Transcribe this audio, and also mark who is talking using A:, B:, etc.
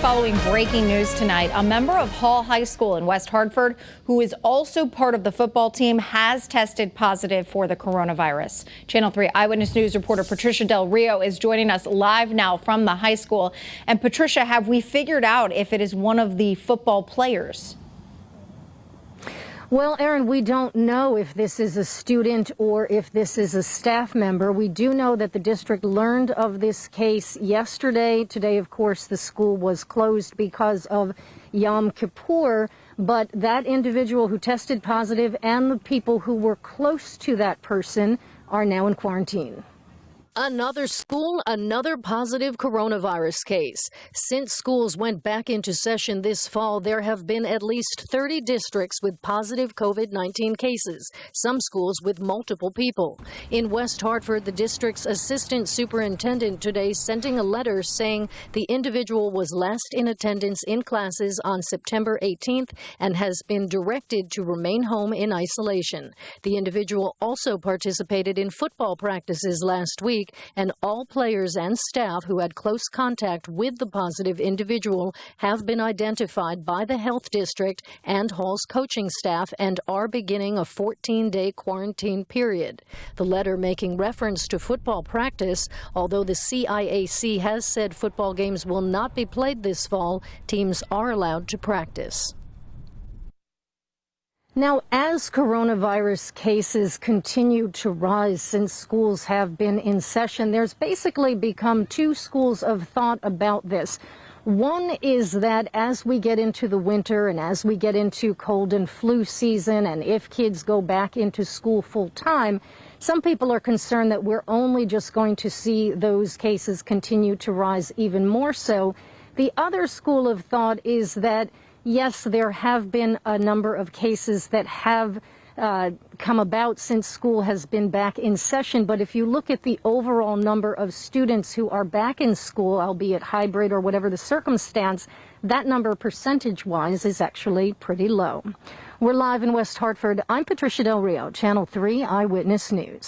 A: following breaking news tonight. A member of Hall High School in West Hartford, who is also part of the football team, has tested positive for the coronavirus. Channel 3 Eyewitness News reporter Patricia Del Rio is joining us live now from the high school. And Patricia, have we figured out if it is one of the football players?
B: Well, Aaron, we don't know if this is a student or if this is a staff member. We do know that the district learned of this case yesterday. Today, of course, the school was closed because of Yom Kippur. But that individual who tested positive and the people who were close to that person are now in quarantine.
C: Another school, another positive coronavirus case. Since schools went back into session this fall, there have been at least 30 districts with positive COVID-19 cases, some schools with multiple people. In West Hartford, the district's assistant superintendent today sending a letter saying the individual was last in attendance in classes on September 18th and has been directed to remain home in isolation. The individual also participated in football practices last week, and all players and staff who had close contact with the positive individual have been identified by the health district and Hall's coaching staff and are beginning a 14-day quarantine period. The letter making reference to football practice, although the CIAC has said football games will not be played this fall, teams are allowed to practice.
B: Now, as coronavirus cases continue to rise since schools have been in session, there's basically become two schools of thought about this. One is that as we get into the winter and as we get into cold and flu season, and if kids go back into school full time, some people are concerned that we're only just going to see those cases continue to rise even more so. The other school of thought is that yes, there have been a number of cases that have come about since school has been back in session. But if you look at the overall number of students who are back in school, albeit hybrid or whatever the circumstance, that number percentage-wise is actually pretty low. We're live in West Hartford. I'm Patricia Del Rio, Channel 3 Eyewitness News.